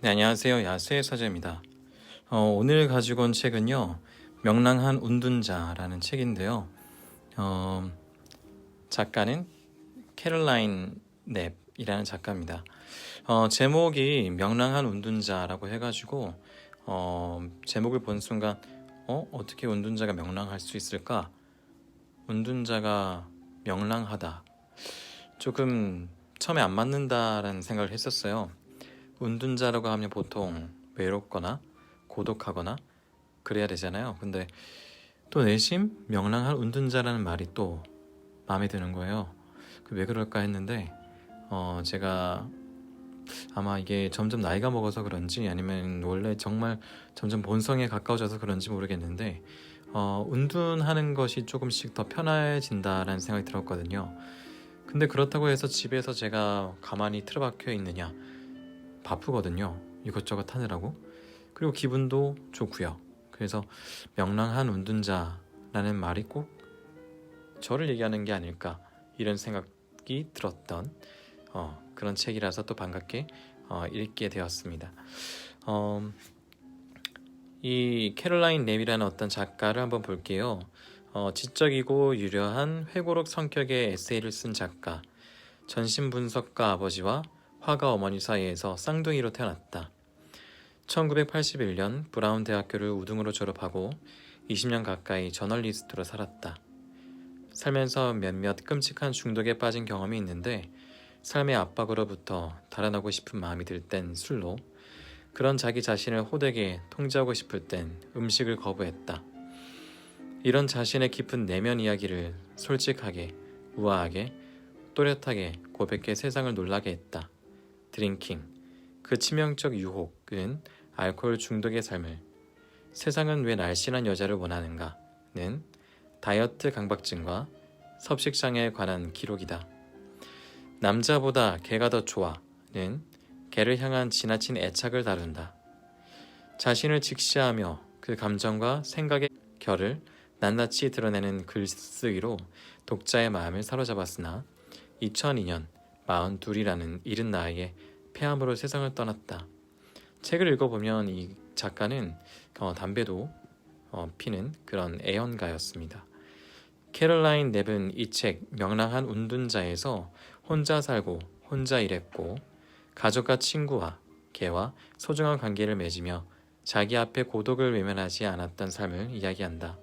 네, 안녕하세요. 야수의 서재입니다. 오늘 가지고 온 책은요, 명랑한 운둔자라는 책인데요. 어, 작가는 캐롤라인 넵이라는 작가입니다. 제목이 명랑한 운둔자라고 해가지고 제목을 본 순간 어떻게 운둔자가 명랑할 수 있을까? 운둔자가 명랑하다. 조금 처음에 안 맞는다라는 생각을 했었어요. 운둔자라고 하면 보통 외롭거나 고독하거나 그래야 되잖아요. 근데 또 내심 명랑한 운둔자라는 말이 또 마음에 드는 거예요. 왜 그럴까 했는데 제가 아마 이게 점점 나이가 먹어서 그런지 아니면 원래 정말 점점 본성에 가까워져서 그런지 모르겠는데 운둔하는 것이 조금씩 더 편해진다라는 생각이 들었거든요. 근데 그렇다고 해서 집에서 제가 가만히 틀어박혀 있느냐? 바쁘거든요. 이것저것 하느라고. 그리고 기분도 좋고요. 그래서 명랑한 운둔자라는 말이 꼭 저를 얘기하는 게 아닐까 이런 생각이 들었던 그런 책이라서 또 반갑게 읽게 되었습니다. 이 캐롤라인 랩이라는 어떤 작가를 한번 볼게요. 지적이고 유려한 회고록 성격의 에세이를 쓴 작가, 전신분석가 아버지와 화가 어머니 사이에서 쌍둥이로 태어났다. 1981년 브라운 대학교를 우등으로 졸업하고 20년 가까이 저널리스트로 살았다. 살면서 몇몇 끔찍한 중독에 빠진 경험이 있는데 삶의 압박으로부터 달아나고 싶은 마음이 들 땐 술로, 그런 자기 자신을 호되게 통제하고 싶을 땐 음식을 거부했다. 이런 자신의 깊은 내면 이야기를 솔직하게, 우아하게, 또렷하게 고백해 세상을 놀라게 했다. 드링킹, 그 치명적 유혹은 알코올 중독의 삶을, 세상은 왜 날씬한 여자를 원하는가는 다이어트 강박증과 섭식장애에 관한 기록이다. 남자보다 개가 더 좋아는 개를 향한 지나친 애착을 다룬다. 자신을 직시하며 그 감정과 생각의 결을 낱낱이 드러내는 글쓰기로 독자의 마음을 사로잡았으나 2002년 42이라는 이른 나이에 폐암으로 세상을 떠났다. 책을 읽어보면 이 작가는 담배도 피는 그런 애연가였습니다. 캐롤라인 넵은 이 책 명랑한 운둔자에서 혼자 살고 혼자 일했고 가족과 친구와 개와 소중한 관계를 맺으며 자기 앞에 고독을 외면하지 않았던 삶을 이야기한다.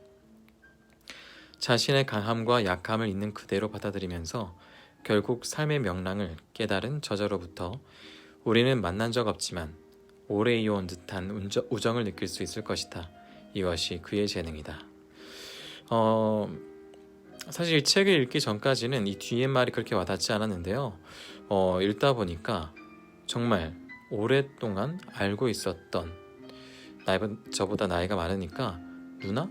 자신의 강함과 약함을 있는 그대로 받아들이면서 결국 삶의 명랑을 깨달은 저자로부터 우리는 만난 적 없지만 오래 이어온 듯한 우정을 느낄 수 있을 것이다. 이것이 그의 재능이다. 사실 이 책을 읽기 전까지는 이 뒤에 말이 그렇게 와닿지 않았는데요. 읽다 보니까 정말 오랫동안 알고 있었던 저보다 나이가 많으니까 누나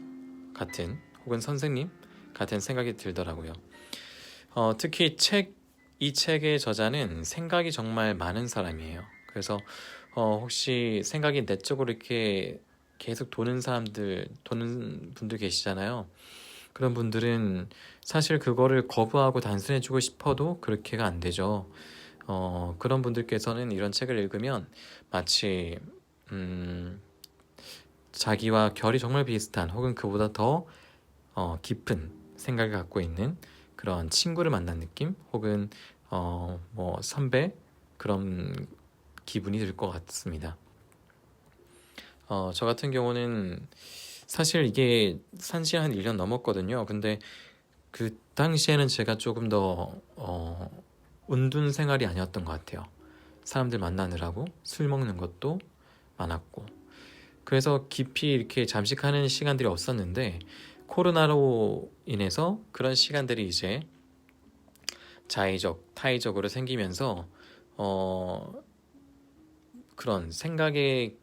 같은 혹은 선생님 같은 생각이 들더라고요. 특히 이 책의 저자는 생각이 정말 많은 사람이에요. 그래서 혹시 생각이 내적으로 이렇게 계속 도는 분들 계시잖아요. 그런 분들은 사실 그거를 거부하고 단순해주고 싶어도 그렇게가 안 되죠. 그런 분들께서는 이런 책을 읽으면 마치 자기와 결이 정말 비슷한 혹은 그보다 더 깊은 생각을 갖고 있는 그런 친구를 만난 느낌 혹은 뭐 선배 그런 기분이 들 것 같습니다. 저 같은 경우는 사실 이게 산지 한 1년 넘었거든요. 근데 그 당시에는 제가 조금 더 운둔 생활이 아니었던 것 같아요. 사람들 만나느라고 술 먹는 것도 많았고 그래서 깊이 이렇게 잠식하는 시간들이 없었는데 코로나로 인해서 그런 시간들이 이제 자의적, 타의적으로 생기면서 그런 생각의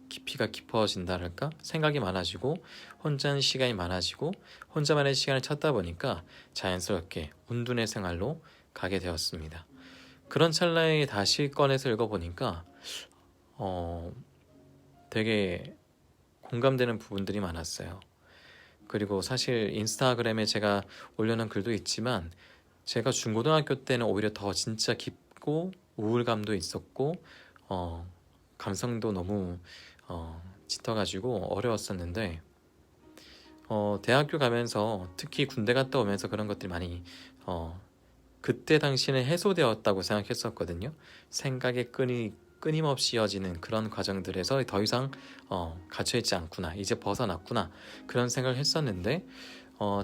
깊이가 깊어진다랄까? 생각이 많아지고 혼자는 시간이 많아지고 혼자만의 시간을 찾다 보니까 자연스럽게 운둔의 생활로 가게 되었습니다. 그런 찰나에 다시 꺼내서 읽어보니까 되게 공감되는 부분들이 많았어요. 그리고 사실 인스타그램에 제가 올려놓은 글도 있지만 제가 중고등학교 때는 오히려 더 진짜 깊고 우울감도 있었고 감성도 너무 짙어가지고 어려웠었는데 대학교 가면서 특히 군대 갔다 오면서 그런 것들이 많이 그때 당시에는 해소되었다고 생각했었거든요. 생각의 끈이 끊임없이 이어지는 그런 과정들에서 더 이상 갇혀있지 않구나, 이제 벗어났구나, 그런 생각을 했었는데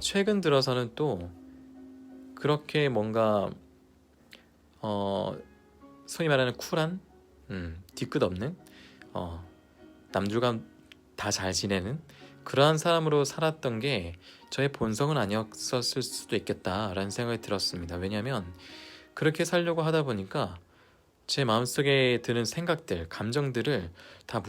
최근 들어서는 또 그렇게 뭔가 소위 말하는 쿨한 뒤끝 없는 남들과 다 잘 지내는 그러한 사람으로 살았던 게 저의 본성은 아니었을 수도 있겠다라는 생각이 들었습니다. 왜냐하면 그렇게 살려고 하다 보니까 제 마음속에 드는 생각들, 감정들을 다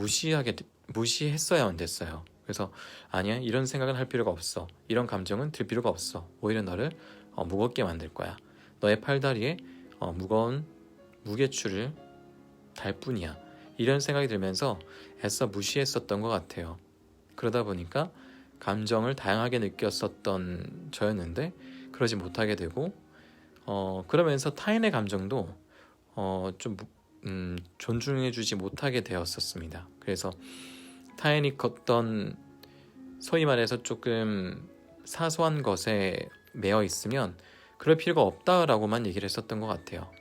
무시했어야만 됐어요. 그래서 아니야, 이런 생각은 할 필요가 없어, 이런 감정은 들 필요가 없어, 오히려 너를 무겁게 만들 거야, 너의 팔다리에 무거운 무게추를 달 뿐이야, 이런 생각이 들면서 애써 무시했었던 것 같아요. 그러다 보니까 감정을 다양하게 느꼈었던 저였는데 그러지 못하게 되고 그러면서 타인의 감정도 좀 존중해주지 못하게 되었었습니다. 그래서 타인이 걷던 소위 말해서 조금 사소한 것에 매여 있으면 그럴 필요가 없다라고만 얘기를 했었던 것 같아요.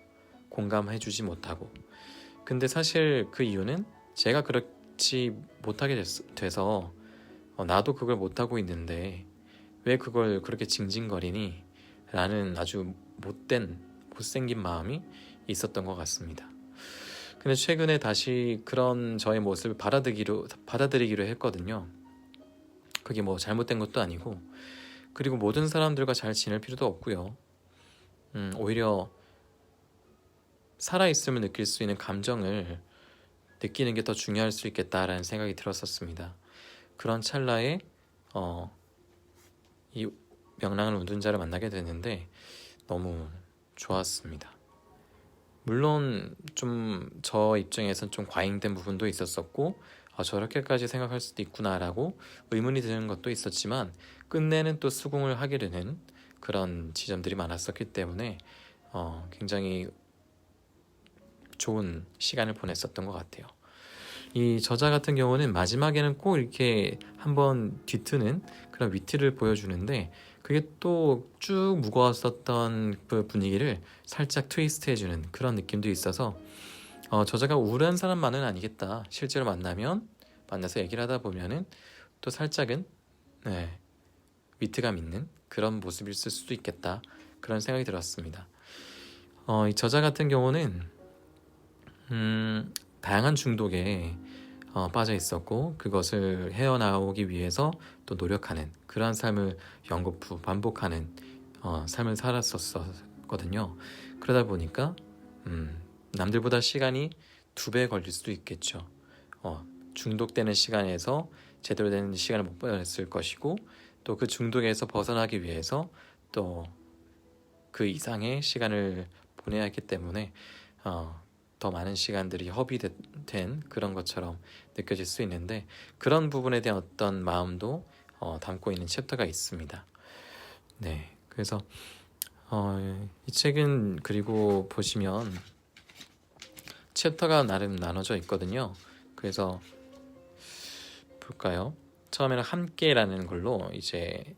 공감해주지 못하고. 근데 사실 그 이유는 제가 그렇지 못하게 돼서 나도 그걸 못하고 있는데 왜 그걸 그렇게 징징거리니? 라는 아주 못생긴 마음이 있었던 것 같습니다. 근데 최근에 다시 그런 저의 모습을 받아들이기로 했거든요. 그게 뭐 잘못된 것도 아니고, 그리고 모든 사람들과 잘 지낼 필요도 없고요. 오히려 살아있음을 느낄 수 있는 감정을 느끼는 게 더 중요할 수 있겠다라는 생각이 들었었습니다. 그런 찰나에 이 명랑한 운둔자를 만나게 됐는데 너무 좋았습니다. 물론 좀 저 입장에선 좀 과잉된 부분도 있었었고 저렇게까지 생각할 수도 있구나라고 의문이 드는 것도 있었지만 끝내는 또 수긍을 하게 되는 그런 지점들이 많았었기 때문에 굉장히 좋은 시간을 보냈었던 것 같아요. 이 저자 같은 경우는 마지막에는 꼭 이렇게 한번 뒤트는 그런 위트를 보여주는데 그게 또 쭉 무거웠었던 그 분위기를 살짝 트위스트 해주는 그런 느낌도 있어서 저자가 우울한 사람만은 아니겠다, 실제로 만나서 얘기를 하다 보면은 또 살짝은 위트감 있는 그런 모습일 수도 있겠다, 그런 생각이 들었습니다. 이 저자 같은 경우는 다양한 중독에 빠져 있었고 그것을 헤어나오기 위해서 또 노력하는 그러한 삶을 연거푸 반복하는 삶을 살았었거든요. 그러다 보니까 남들보다 시간이 2배 걸릴 수도 있겠죠. 중독되는 시간에서 제대로 된 시간을 못 보냈을 것이고 또 그 중독에서 벗어나기 위해서 또 그 이상의 시간을 보내야 했기 때문에 더 많은 시간들이 허비된 그런 것처럼 느껴질 수 있는데 그런 부분에 대한 어떤 마음도 담고 있는 챕터가 있습니다. 네, 그래서 이 책은 그리고 보시면 챕터가 나름 나눠져 있거든요. 그래서 볼까요? 처음에는 함께라는 걸로 이제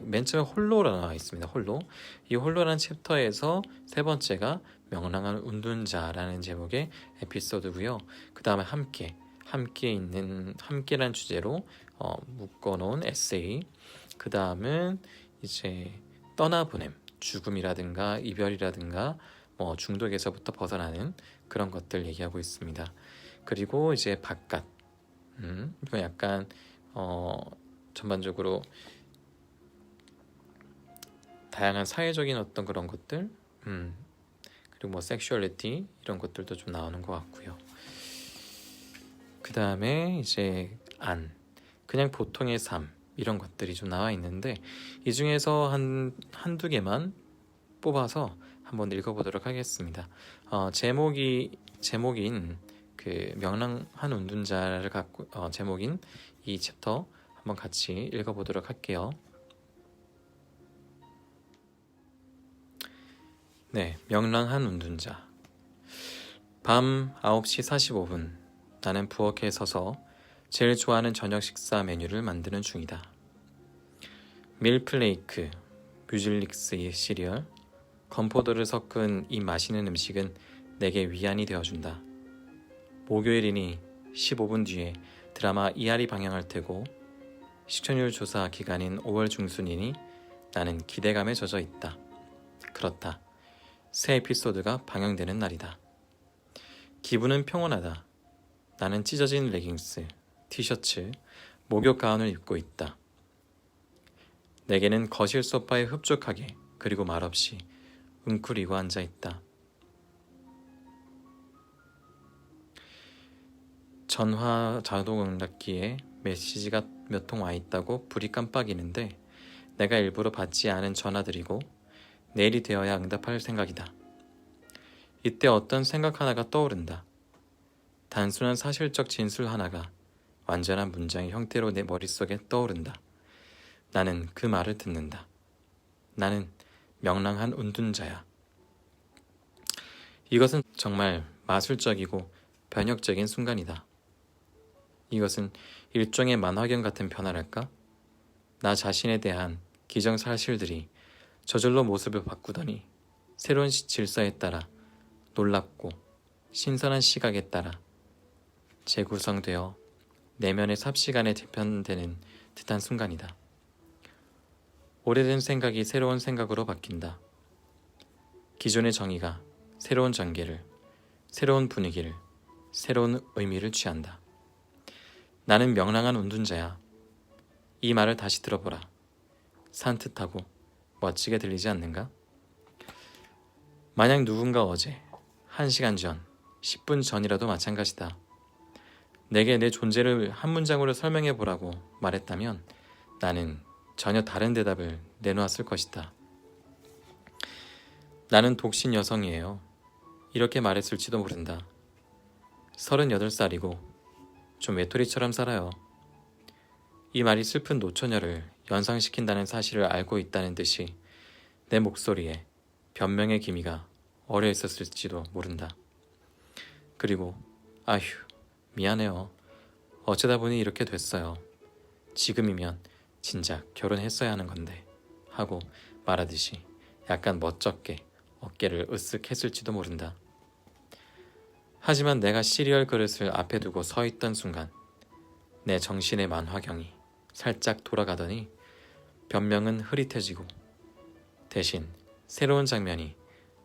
맨 처음에 홀로로 나와 있습니다. 이 홀로라는 챕터에서 세 번째가 명랑한 운둔자라는 제목의 에피소드고요. 그 다음에 함께라는 주제로 묶어놓은 에세이. 그 다음은 이제 떠나보냄, 죽음이라든가 이별이라든가 중독에서부터 벗어나는 그런 것들 얘기하고 있습니다. 그리고 이제 바깥, 이건 약간 전반적으로 다양한 사회적인 어떤 그런 것들, 그리고 섹슈얼리티 이런 것들도 좀 나오는 것 같고요. 그 다음에 이제 그냥 보통의 삶 이런 것들이 좀 나와 있는데 이 중에서 한두 개만 뽑아서 한번 읽어보도록 하겠습니다. 제목인 그 명랑한 운둔자를 갖고 제목인 이 챕터 한번 같이 읽어보도록 할게요. 네, 명랑한 운둔자. 밤 9시 45분 나는 부엌에 서서 제일 좋아하는 저녁 식사 메뉴를 만드는 중이다. 밀플레이크, 뮤즐릭스 시리얼, 건포도를 섞은 이 맛있는 음식은 내게 위안이 되어준다. 목요일이니 15분 뒤에 드라마 이알이 방영할 테고 시청률 조사 기간인 5월 중순이니 나는 기대감에 젖어 있다. 그렇다. 새 에피소드가 방영되는 날이다. 기분은 평온하다. 나는 찢어진 레깅스, 티셔츠, 목욕 가운을 입고 있다. 내게는 거실 소파에 흡족하게 그리고 말없이 웅크리고 앉아있다. 전화 자동응답기에 메시지가 몇 통 와있다고 불이 깜빡이는데 내가 일부러 받지 않은 전화들이고 내일이 되어야 응답할 생각이다. 이때 어떤 생각 하나가 떠오른다. 단순한 사실적 진술 하나가 완전한 문장의 형태로 내 머릿속에 떠오른다. 나는 그 말을 듣는다. 나는 명랑한 운둔자야. 이것은 정말 마술적이고 변혁적인 순간이다. 이것은 일종의 만화경 같은 변화랄까? 나 자신에 대한 기정사실들이 저절로 모습을 바꾸더니 새로운 질서에 따라 놀랍고 신선한 시각에 따라 재구성되어 내면의 삽시간에 재편되는 듯한 순간이다. 오래된 생각이 새로운 생각으로 바뀐다. 기존의 정의가 새로운 전개를, 새로운 분위기를, 새로운 의미를 취한다. 나는 명랑한 운둔자야. 이 말을 다시 들어보라. 산뜻하고 멋지게 들리지 않는가? 만약 누군가 어제, 1시간 전, 10분 전이라도 마찬가지다. 내게 내 존재를 한 문장으로 설명해 보라고 말했다면 나는 전혀 다른 대답을 내놓았을 것이다. 나는 독신 여성이에요. 이렇게 말했을지도 모른다. 38살이고 좀 외톨이처럼 살아요. 이 말이 슬픈 노처녀를 연상시킨다는 사실을 알고 있다는 듯이 내 목소리에 변명의 기미가 어려 있었을지도 모른다. 그리고 아휴, 미안해요. 어쩌다 보니 이렇게 됐어요. 지금이면 진작 결혼했어야 하는 건데 하고 말하듯이 약간 멋쩍게 어깨를 으쓱 했을지도 모른다. 하지만 내가 시리얼 그릇을 앞에 두고 서 있던 순간 내 정신의 만화경이 살짝 돌아가더니 변명은 흐릿해지고 대신 새로운 장면이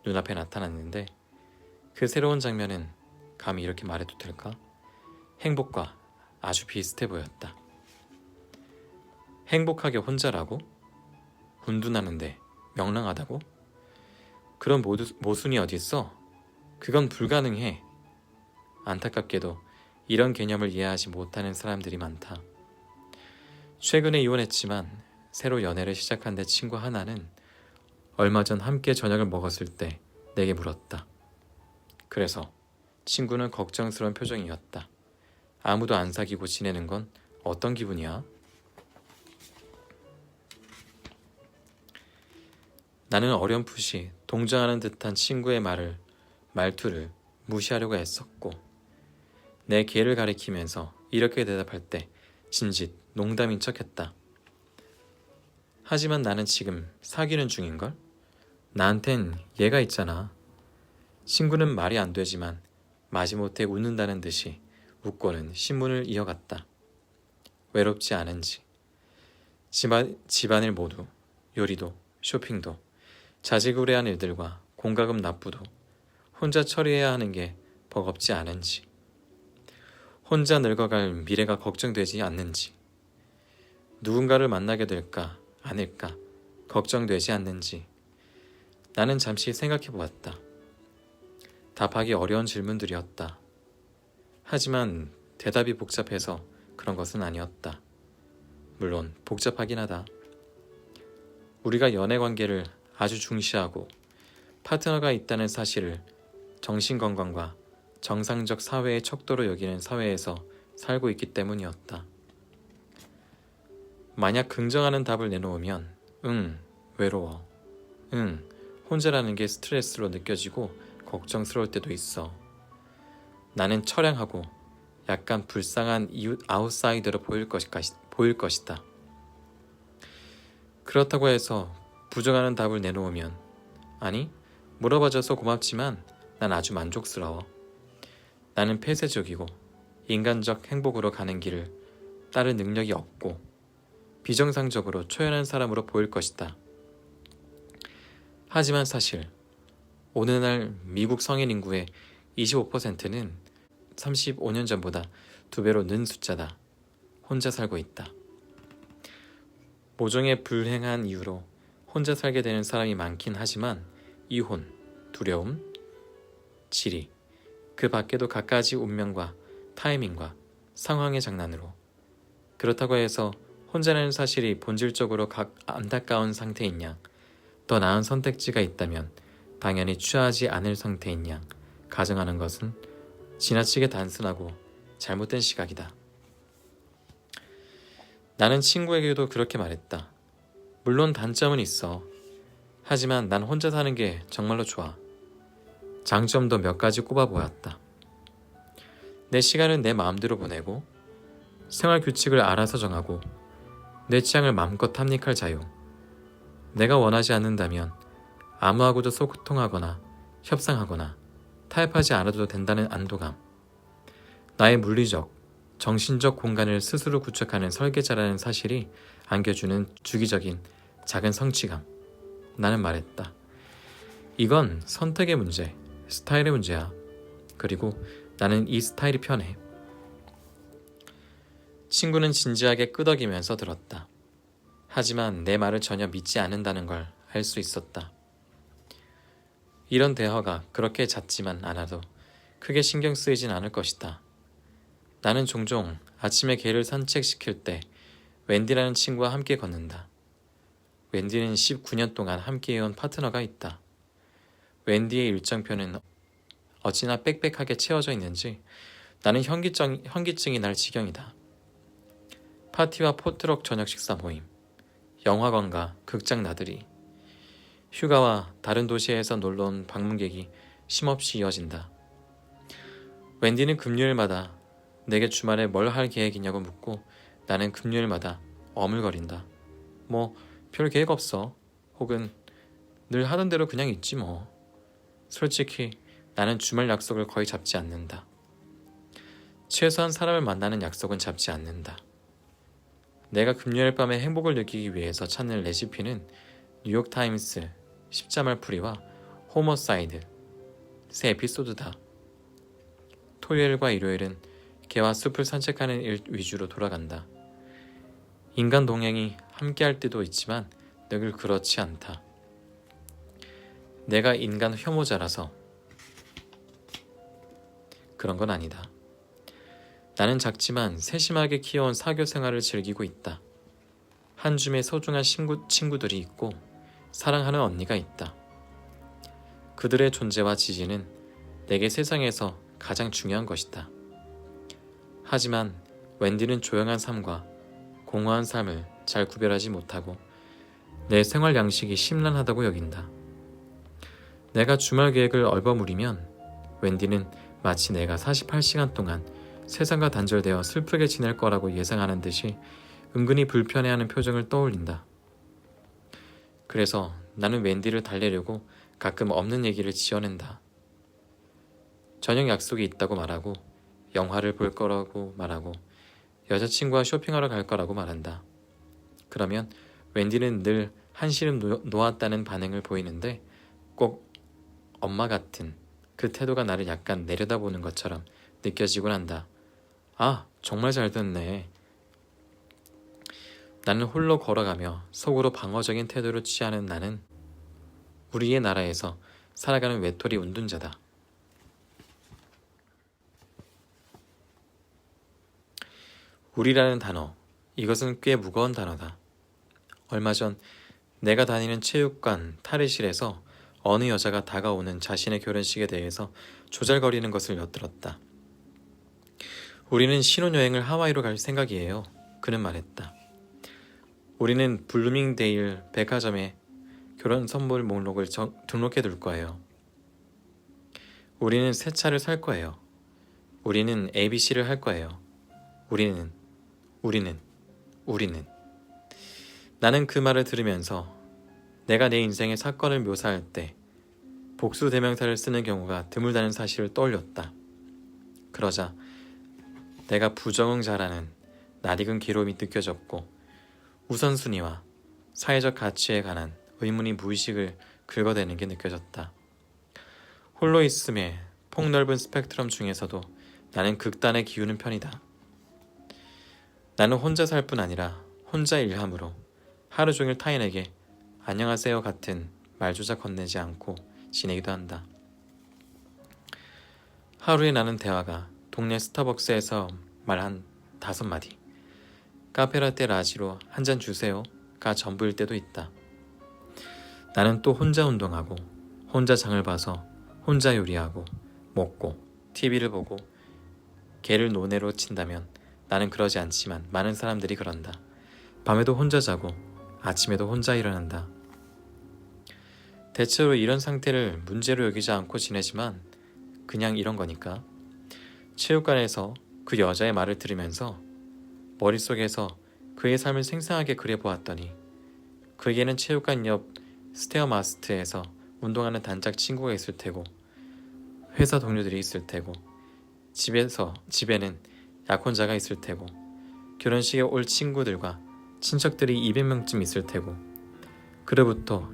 눈앞에 나타났는데 그 새로운 장면은 감히 이렇게 말해도 될까? 행복과 아주 비슷해 보였다. 행복하게 혼자라고? 운둔하는데 명랑하다고? 그런 모순이 어딨어? 그건 불가능해. 안타깝게도 이런 개념을 이해하지 못하는 사람들이 많다. 최근에 이혼했지만 새로 연애를 시작한 내 친구 하나는 얼마 전 함께 저녁을 먹었을 때 내게 물었다. 그래서 친구는 걱정스러운 표정이었다. 아무도 안 사귀고 지내는 건 어떤 기분이야? 나는 어렴풋이 동정하는 듯한 친구의 말투를 무시하려고 애썼고 내 개를 가리키면서 이렇게 대답할 때 진짓 농담인 척했다. 하지만 나는 지금 사귀는 중인걸? 나한텐 얘가 있잖아. 친구는 말이 안 되지만 마지못해 웃는다는 듯이 웃고는 신문을 이어갔다. 외롭지 않은지. 집안일 모두, 요리도, 쇼핑도, 자질구레한 일들과 공과금 납부도 혼자 처리해야 하는 게 버겁지 않은지. 혼자 늙어갈 미래가 걱정되지 않는지. 누군가를 만나게 될까 아닐까 걱정되지 않는지. 나는 잠시 생각해 보았다. 답하기 어려운 질문들이었다. 하지만 대답이 복잡해서 그런 것은 아니었다. 물론 복잡하긴 하다. 우리가 연애 관계를 아주 중시하고 파트너가 있다는 사실을 정신건강과 정상적 사회의 척도로 여기는 사회에서 살고 있기 때문이었다. 만약 긍정하는 답을 내놓으면 외로워. 혼자라는 게 스트레스로 느껴지고 걱정스러울 때도 있어. 나는 처량하고 약간 불쌍한 아웃사이더로 보일 것이다. 그렇다고 해서 부정하는 답을 내놓으면, 아니, 물어봐줘서 고맙지만 난 아주 만족스러워. 나는 폐쇄적이고 인간적 행복으로 가는 길을 따를 능력이 없고 비정상적으로 초연한 사람으로 보일 것이다. 하지만 사실 오늘날 미국 성인 인구의 25%는 35년 전보다 2배로 는 숫자다. 혼자 살고 있다. 모종의 불행한 이유로 혼자 살게 되는 사람이 많긴 하지만 이혼, 두려움, 지리, 그 밖에도 갖가지 운명과 타이밍과 상황의 장난으로. 그렇다고 해서 혼자라는 사실이 본질적으로 안타까운 상태인 양, 더 나은 선택지가 있다면 당연히 취하지 않을 상태인 양 가정하는 것은 지나치게 단순하고 잘못된 시각이다. 나는 친구에게도 그렇게 말했다. 물론 단점은 있어. 하지만 난 혼자 사는 게 정말로 좋아. 장점도 몇 가지 꼽아보았다. 내 시간은 내 마음대로 보내고 생활 규칙을 알아서 정하고 내 취향을 마음껏 탐닉할 자유. 내가 원하지 않는다면 아무하고도 소통하거나 협상하거나 타협하지 않아도 된다는 안도감. 나의 물리적, 정신적 공간을 스스로 구축하는 설계자라는 사실이 안겨주는 주기적인 작은 성취감. 나는 말했다. 이건 선택의 문제, 스타일의 문제야. 그리고 나는 이 스타일이 편해. 친구는 진지하게 끄덕이면서 들었다. 하지만 내 말을 전혀 믿지 않는다는 걸 알 수 있었다. 이런 대화가 그렇게 잦지만 않아도 크게 신경 쓰이진 않을 것이다. 나는 종종 아침에 개를 산책시킬 때 웬디라는 친구와 함께 걷는다. 웬디는 19년 동안 함께해온 파트너가 있다. 웬디의 일정표는 어찌나 빽빽하게 채워져 있는지 나는 현기증이 날 지경이다. 파티와 포트럭 저녁 식사 모임, 영화관과 극장 나들이, 휴가와 다른 도시에서 놀러온 방문객이 쉼없이 이어진다. 웬디는 금요일마다 내게 주말에 뭘 할 계획이냐고 묻고 나는 금요일마다 어물거린다. 뭐 별 계획 없어. 혹은 늘 하던 대로 그냥 있지 뭐. 솔직히 나는 주말 약속을 거의 잡지 않는다. 최소한 사람을 만나는 약속은 잡지 않는다. 내가 금요일 밤에 행복을 느끼기 위해서 찾는 레시피는 뉴욕타임스, 십자말풀이와 호머사이드 세 에피소드다. 토요일과 일요일은 개와 숲을 산책하는 일 위주로 돌아간다. 인간 동행이 함께할 때도 있지만 늘 그렇지 않다. 내가 인간 혐오자라서 그런 건 아니다. 나는 작지만 세심하게 키워온 사교 생활을 즐기고 있다. 한 줌의 소중한 친구들이 있고 사랑하는 언니가 있다. 그들의 존재와 지지는 내게 세상에서 가장 중요한 것이다. 하지만 웬디는 조용한 삶과 공허한 삶을 잘 구별하지 못하고 내 생활 양식이 심란하다고 여긴다. 내가 주말 계획을 얼버무리면 웬디는 마치 내가 48시간 동안 세상과 단절되어 슬프게 지낼 거라고 예상하는 듯이 은근히 불편해하는 표정을 떠올린다. 그래서 나는 웬디를 달래려고 가끔 없는 얘기를 지어낸다. 저녁 약속이 있다고 말하고 영화를 볼 거라고 말하고 여자친구와 쇼핑하러 갈 거라고 말한다. 그러면 웬디는 늘 한시름 놓았다는 반응을 보이는데 꼭 엄마 같은 그 태도가 나를 약간 내려다보는 것처럼 느껴지곤 한다. 아, 정말 잘 됐네. 나는 홀로 걸어가며 속으로 방어적인 태도를 취하는 나는 우리의 나라에서 살아가는 외톨이 운둔자다. 우리라는 단어, 이것은 꽤 무거운 단어다. 얼마 전 내가 다니는 체육관 탈의실에서 어느 여자가 다가오는 자신의 결혼식에 대해서 조잘거리는 것을 엿들었다. 우리는 신혼여행을 하와이로 갈 생각이에요. 그는 말했다. 우리는 블루밍데일 백화점에 결혼 선물 목록을 등록해 둘 거예요. 우리는 새 차를 살 거예요. 우리는 ABC를 할 거예요. 우리는, 우리는, 우리는. 나는 그 말을 들으면서 내가 내 인생의 사건을 묘사할 때 복수 대명사를 쓰는 경우가 드물다는 사실을 떠올렸다. 그러자 내가 부적응자라는 낯익은 괴로움이 느껴졌고 우선순위와 사회적 가치에 관한 의문이 무의식을 긁어대는 게 느껴졌다. 홀로 있음의 폭넓은 스펙트럼 중에서도 나는 극단에 기우는 편이다. 나는 혼자 살 뿐 아니라 혼자 일함으로 하루 종일 타인에게 안녕하세요 같은 말조차 건네지 않고 지내기도 한다. 하루에 나는 대화가 동네 스타벅스에서 말 한 5마디, 카페라떼 라지로 한 잔 주세요가 전부일 때도 있다. 나는 또 혼자 운동하고 혼자 장을 봐서 혼자 요리하고 먹고 TV를 보고 개를 논외로 친다면 나는 그러지 않지만 많은 사람들이 그런다. 밤에도 혼자 자고 아침에도 혼자 일어난다. 대체로 이런 상태를 문제로 여기지 않고 지내지만 그냥 이런 거니까. 체육관에서 그 여자의 말을 들으면서 머릿속에서 그의 삶을 생생하게 그려보았더니 그에게는 체육관 옆 스테어마스트에서 운동하는 단짝 친구가 있을 테고 회사 동료들이 있을 테고 집에는 약혼자가 있을 테고 결혼식에 올 친구들과 친척들이 200명쯤 있을 테고 그로부터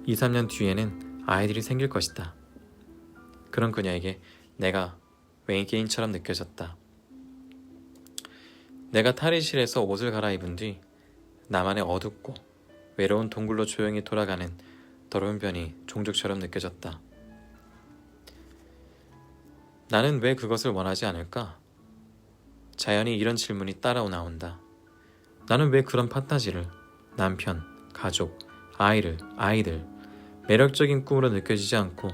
2, 3년 뒤에는 아이들이 생길 것이다. 그런 그녀에게 내가 외계인처럼 느껴졌다. 내가 탈의실에서 옷을 갈아입은 뒤 나만의 어둡고 외로운 동굴로 조용히 돌아가는 더러운 변이 종족처럼 느껴졌다. 나는 왜 그것을 원하지 않을까? 자연히 이런 질문이 따라 나온다. 나는 왜 그런 판타지를 남편, 가족, 아이들 매력적인 꿈으로 느껴지지 않고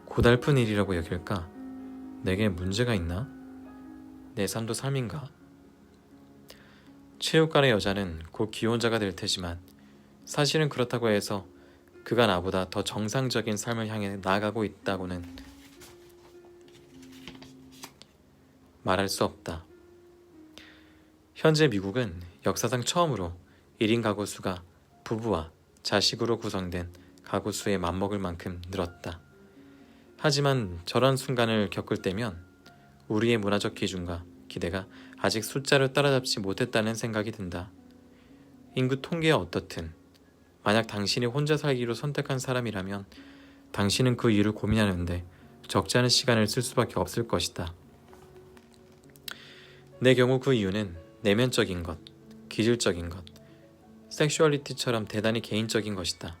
고달픈 일이라고 여길까? 내게 문제가 있나? 내 삶도 삶인가? 체육관의 여자는 곧 기혼자가 될 테지만 사실은 그렇다고 해서 그가 나보다 더 정상적인 삶을 향해 나아가고 있다고는 말할 수 없다. 현재 미국은 역사상 처음으로 1인 가구 수가 부부와 자식으로 구성된 가구 수에 맞먹을 만큼 늘었다. 하지만 저런 순간을 겪을 때면 우리의 문화적 기준과 기대가 아직 숫자를 따라잡지 못했다는 생각이 든다. 인구 통계가 어떻든 만약 당신이 혼자 살기로 선택한 사람이라면 당신은 그 이유를 고민하는데 적지 않은 시간을 쓸 수밖에 없을 것이다. 내 경우 그 이유는 내면적인 것, 기질적인 것, 섹슈얼리티처럼 대단히 개인적인 것이다.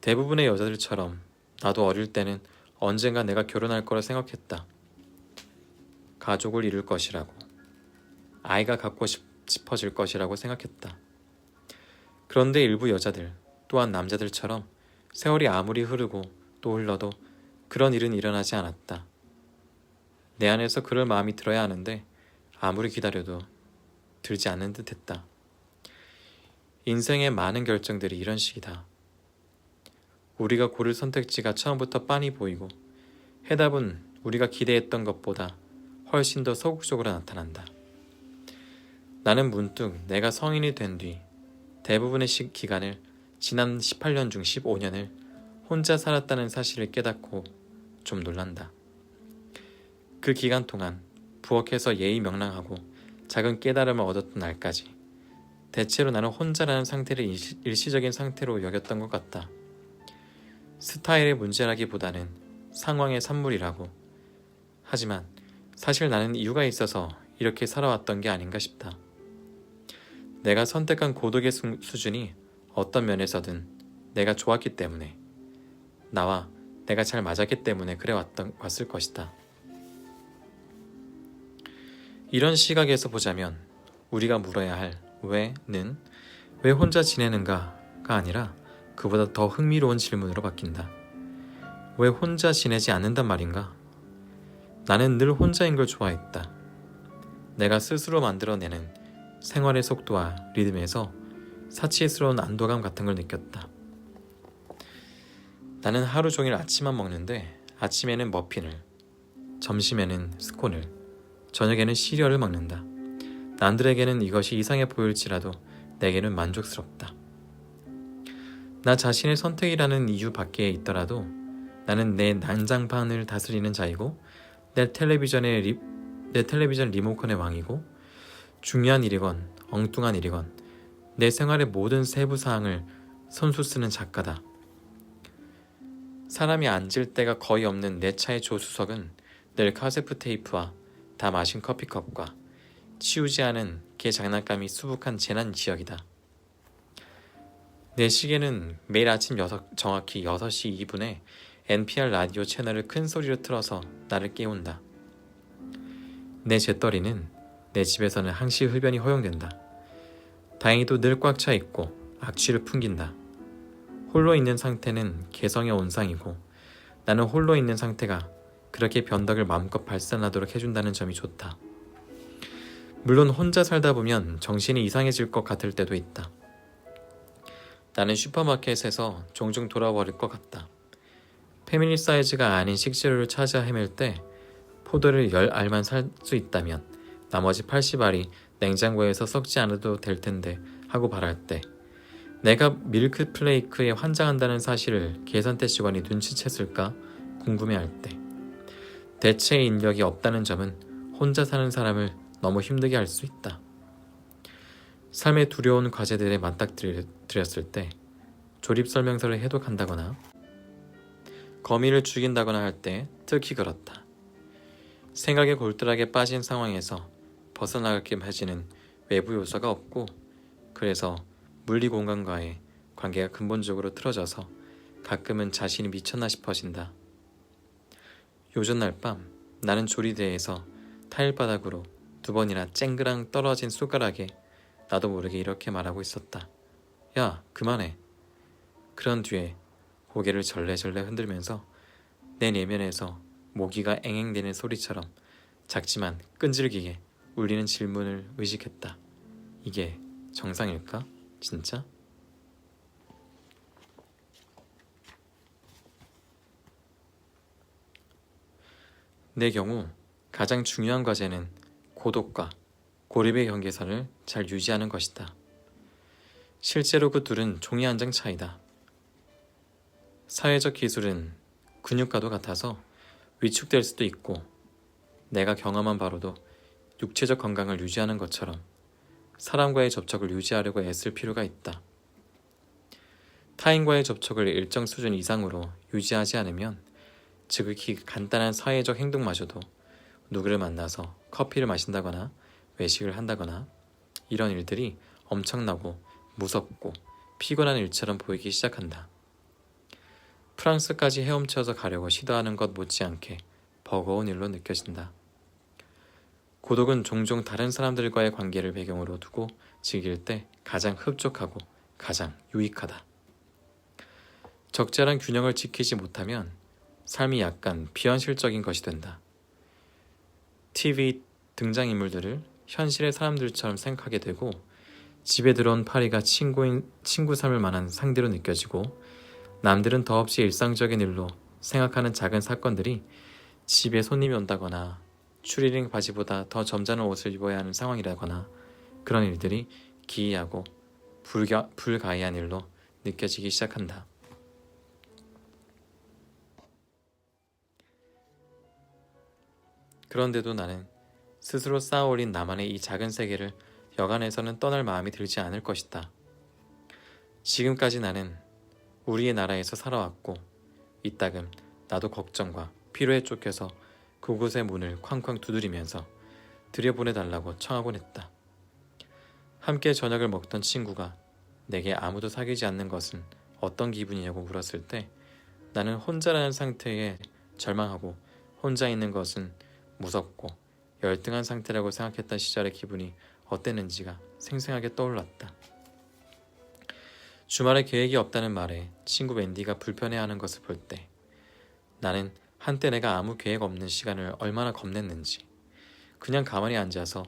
대부분의 여자들처럼 나도 어릴 때는 언젠가 내가 결혼할 거라 생각했다. 가족을 이룰 것이라고, 아이가 갖고 싶어질 것이라고 생각했다. 그런데 일부 여자들, 또한 남자들처럼 세월이 아무리 흐르고 또 흘러도 그런 일은 일어나지 않았다. 내 안에서 그럴 마음이 들어야 하는데 아무리 기다려도 들지 않는 듯 했다. 인생의 많은 결정들이 이런 식이다. 우리가 고를 선택지가 처음부터 빤히 보이고 해답은 우리가 기대했던 것보다 훨씬 더 소극적으로 나타난다. 나는 문득 내가 성인이 된 뒤 대부분의 기간을 지난 18년 중 15년을 혼자 살았다는 사실을 깨닫고 좀 놀란다. 그 기간 동안 부엌에서 예의 명랑하고 작은 깨달음을 얻었던 날까지 대체로 나는 혼자라는 상태를 일시적인 상태로 여겼던 것 같다. 스타일의 문제라기보다는 상황의 산물이라고. 하지만 사실 나는 이유가 있어서 이렇게 살아왔던 게 아닌가 싶다. 내가 선택한 고독의 수준이 어떤 면에서든 내가 좋았기 때문에, 나와 내가 잘 맞았기 때문에 왔을 것이다. 이런 시각에서 보자면 우리가 물어야 할 왜는 왜 혼자 지내는가가 아니라 그보다 더 흥미로운 질문으로 바뀐다. 왜 혼자 지내지 않는단 말인가? 나는 늘 혼자인 걸 좋아했다. 내가 스스로 만들어내는 생활의 속도와 리듬에서 사치스러운 안도감 같은 걸 느꼈다. 나는 하루 종일 아침만 먹는데 아침에는 머핀을, 점심에는 스콘을, 저녁에는 시리얼을 먹는다. 남들에게는 이것이 이상해 보일지라도 내게는 만족스럽다. 나 자신의 선택이라는 이유 밖에 있더라도 나는 내 난장판을 다스리는 자이고 내 텔레비전 리모컨의 왕이고 중요한 일이건 엉뚱한 일이건 내 생활의 모든 세부 사항을 손수 쓰는 작가다. 사람이 앉을 데가 거의 없는 내 차의 조수석은 늘 카세프 테이프와 다 마신 커피컵과 치우지 않은 개 장난감이 수북한 재난 지역이다. 내 시계는 매일 아침 정확히 6시 2분에 NPR 라디오 채널을 큰 소리로 틀어서 나를 깨운다. 내 재떨이는 내 집에서는 항시 흡연이 허용된다. 다행히도 늘 꽉 차 있고 악취를 풍긴다. 홀로 있는 상태는 개성의 온상이고 나는 홀로 있는 상태가 그렇게 변덕을 마음껏 발산하도록 해준다는 점이 좋다. 물론 혼자 살다 보면 정신이 이상해질 것 같을 때도 있다. 나는 슈퍼마켓에서 종종 돌아버릴 것 같다. 패밀리 사이즈가 아닌 식재료를 찾아 헤맬 때 포도를 10알만 살 수 있다면 나머지 80알이 냉장고에서 썩지 않아도 될 텐데 하고 바랄 때 내가 밀크 플레이크에 환장한다는 사실을 계산대 직원이 눈치챘을까 궁금해할 때 대체 인력이 없다는 점은 혼자 사는 사람을 너무 힘들게 할 수 있다. 삶의 두려운 과제들에 맞닥뜨렸을 때 조립 설명서를 해독한다거나 거미를 죽인다거나 할 때 특히 그렇다. 생각에 골똘하게 빠진 상황에서 벗어나게 해지는 외부 요소가 없고 그래서 물리 공간과의 관계가 근본적으로 틀어져서 가끔은 자신이 미쳤나 싶어진다. 요전 날 밤 나는 조리대에서 타일바닥으로 2번이나 쨍그랑 떨어진 숟가락에 나도 모르게 이렇게 말하고 있었다. 야, 그만해. 그런 뒤에 고개를 절레절레 흔들면서 내 내면에서 모기가 앵앵대는 소리처럼 작지만 끈질기게 울리는 질문을 의식했다. 이게 정상일까? 진짜? 내 경우 가장 중요한 과제는 고독과 고립의 경계선을 잘 유지하는 것이다. 실제로 그 둘은 종이 한 장 차이다. 사회적 기술은 근육과도 같아서 위축될 수도 있고 내가 경험한 바로도 육체적 건강을 유지하는 것처럼 사람과의 접촉을 유지하려고 애쓸 필요가 있다. 타인과의 접촉을 일정 수준 이상으로 유지하지 않으면 지극히 간단한 사회적 행동마저도 누구를 만나서 커피를 마신다거나 외식을 한다거나 이런 일들이 엄청나고 무섭고 피곤한 일처럼 보이기 시작한다. 프랑스까지 헤엄쳐서 가려고 시도하는 것 못지않게 버거운 일로 느껴진다. 고독은 종종 다른 사람들과의 관계를 배경으로 두고 즐길 때 가장 흡족하고 가장 유익하다. 적절한 균형을 지키지 못하면 삶이 약간 비현실적인 것이 된다. TV 등장인물들을 현실의 사람들처럼 생각하게 되고 집에 들어온 파리가 친구 삼을 만한 상대로 느껴지고 남들은 더없이 일상적인 일로 생각하는 작은 사건들이 집에 손님이 온다거나 추리닝 바지보다 더 점잖은 옷을 입어야 하는 상황이라거나 그런 일들이 기이하고 불가이한 일로 느껴지기 시작한다. 그런데도 나는 스스로 쌓아올린 나만의 이 작은 세계를 여간해서는 떠날 마음이 들지 않을 것이다. 지금까지 나는 우리의 나라에서 살아왔고 이따금 나도 걱정과 피로에 쫓겨서 그곳의 문을 쾅쾅 두드리면서 들여보내달라고 청하곤 했다. 함께 저녁을 먹던 친구가 내게 아무도 사귀지 않는 것은 어떤 기분이냐고 물었을 때 나는 혼자라는 상태에 절망하고 혼자 있는 것은 무섭고 열등한 상태라고 생각했던 시절의 기분이 어땠는지가 생생하게 떠올랐다. 주말에 계획이 없다는 말에 친구 웬디가 불편해하는 것을 볼 때 나는 한때 내가 아무 계획 없는 시간을 얼마나 겁냈는지 그냥 가만히 앉아서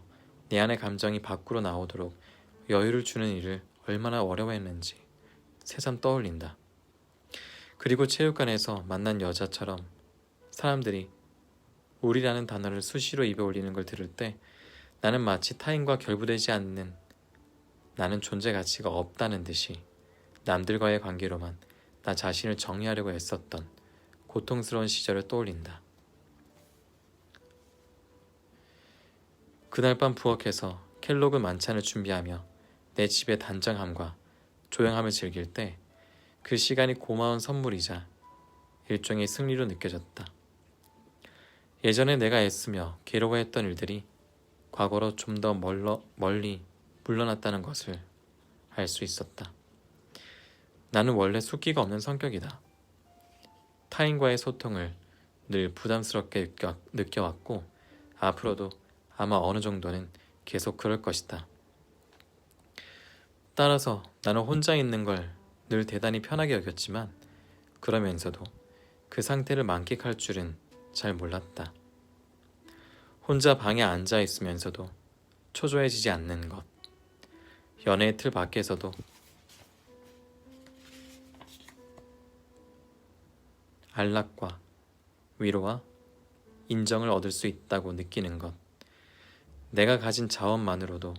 내 안의 감정이 밖으로 나오도록 여유를 주는 일을 얼마나 어려워했는지 새삼 떠올린다. 그리고 체육관에서 만난 여자처럼 사람들이 우리라는 단어를 수시로 입에 올리는 걸 들을 때 나는 마치 타인과 결부되지 않는, 나는 존재 가치가 없다는 듯이 남들과의 관계로만 나 자신을 정의하려고 애썼던 고통스러운 시절을 떠올린다. 그날 밤 부엌에서 켈로그 만찬을 준비하며 내 집의 단정함과 조용함을 즐길 때 그 시간이 고마운 선물이자 일종의 승리로 느껴졌다. 예전에 내가 애쓰며 괴로워했던 일들이 과거로 좀 더 멀리 물러났다는 것을 알 수 있었다. 나는 원래 숫기가 없는 성격이다. 타인과의 소통을 늘 부담스럽게 느껴왔고 앞으로도 아마 어느 정도는 계속 그럴 것이다. 따라서 나는 혼자 있는 걸 늘 대단히 편하게 여겼지만 그러면서도 그 상태를 만끽할 줄은 잘 몰랐다. 혼자 방에 앉아 있으면서도 초조해지지 않는 것, 연애의 틀 밖에서도 안락과 위로와 인정을 얻을 수 있다고 느끼는 것, 내가 가진 자원만으로도,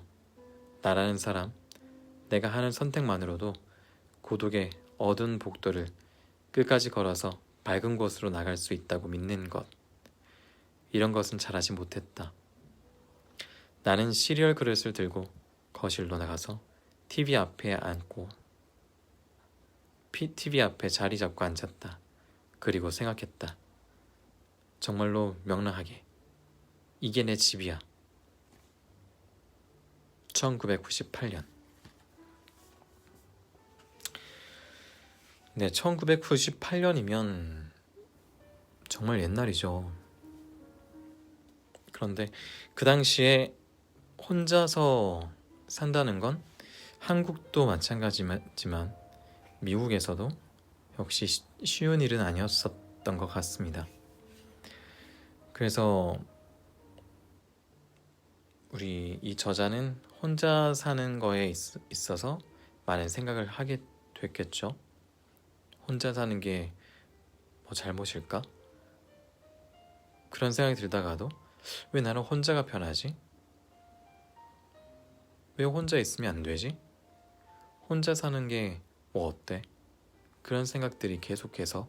나라는 사람, 내가 하는 선택만으로도 고독의 어두운 복도를 끝까지 걸어서 밝은 곳으로 나갈 수 있다고 믿는 것, 이런 것은 잘하지 못했다. 나는 시리얼 그릇을 들고 거실로 나가서 TV 앞에 자리 잡고 앉았다. 그리고 생각했다. 정말로 명랑하게 이게 내 집이야. 1998년. 네, 1998년이면 정말 옛날이죠. 그런데 그 당시에 혼자서 산다는 건 한국도 마찬가지지만 미국에서도 역시 쉬운 일은 아니었었던 것 같습니다. 그래서 우리 이 저자는 혼자 사는 거에 있어서 많은 생각을 하게 됐겠죠. 혼자 사는 게 뭐 잘못일까? 그런 생각이 들다가도 왜 나는 혼자가 편하지? 왜 혼자 있으면 안 되지? 혼자 사는 게 뭐 어때? 그런 생각들이 계속해서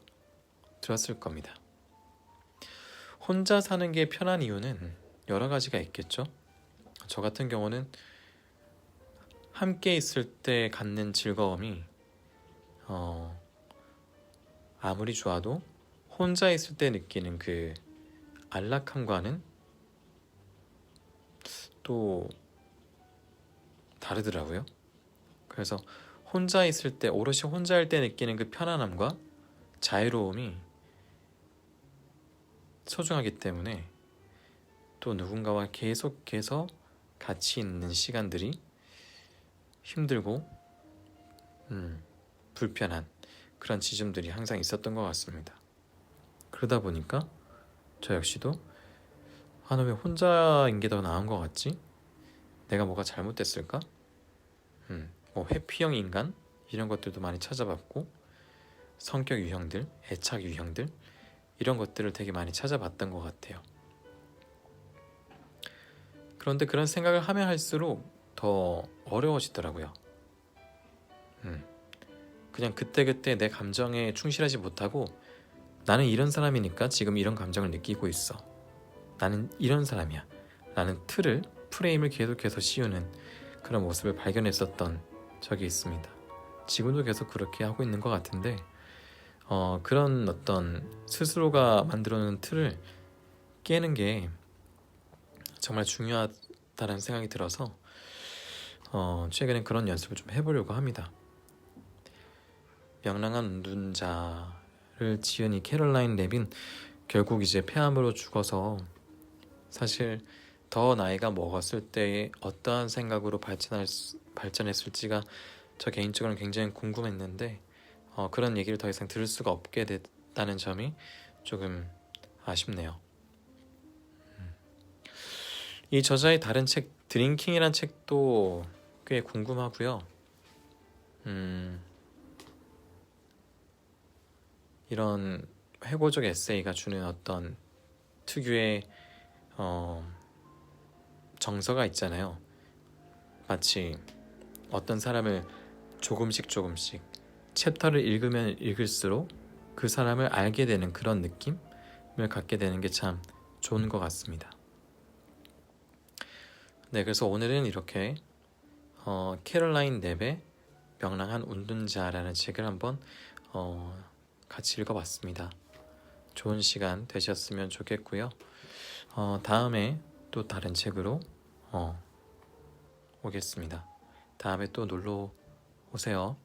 들었을 겁니다. 혼자 사는 게 편한 이유는 여러 가지가 있겠죠. 저 같은 경우는 함께 있을 때 갖는 즐거움이 아무리 좋아도 혼자 있을 때 느끼는 그 안락함과는 또 다르더라고요. 그래서 혼자 있을 때, 오롯이 혼자일 때 느끼는 그 편안함과 자유로움이 소중하기 때문에 또 누군가와 계속해서 같이 있는 시간들이 힘들고 불편한 그런 지점들이 항상 있었던 것 같습니다. 그러다 보니까 저 역시도 너 왜 혼자인 게 더 나은 것 같지? 내가 뭐가 잘못됐을까? 뭐 회피형 인간 이런 것들도 많이 찾아봤고 성격 유형들, 애착 유형들 이런 것들을 되게 많이 찾아봤던 것 같아요. 그런데 그런 생각을 하면 할수록 더 어려워지더라고요. 그냥 그때그때 내 감정에 충실하지 못하고 나는 이런 사람이니까 지금 이런 감정을 느끼고 있어. 나는 이런 사람이야. 라는 프레임을 계속해서 씌우는 그런 모습을 발견했었던 적이 있습니다. 지금도 계속 그렇게 하고 있는 것 같은데 그런 어떤 스스로가 만들어놓은 틀을 깨는 게 정말 중요하다는 생각이 들어서 최근에 그런 연습을 좀 해보려고 합니다. 명랑한 눈자를 지은 이 캐롤라인 랩인 결국 이제 폐암으로 죽어서 사실 더 나이가 먹었을 때 어떠한 생각으로 발전했을지가 저 개인적으로는 굉장히 궁금했는데 그런 얘기를 더 이상 들을 수가 없게 됐다는 점이 조금 아쉽네요. 이 저자의 다른 책 드링킹이란 책도 꽤 궁금하고요. 이런 회고적 에세이가 주는 어떤 특유의 정서가 있잖아요. 마치 어떤 사람을 조금씩 챕터를 읽으면 읽을수록 그 사람을 알게 되는 그런 느낌을 갖게 되는 게 참 좋은 것 같습니다. 네, 그래서 오늘은 이렇게 캐롤라인 넵의 명랑한 운둔자라는 책을 한번 같이 읽어봤습니다. 좋은 시간 되셨으면 좋겠고요. 다음에 또 다른 책으로 오겠습니다. 다음에 또 놀러 오세요.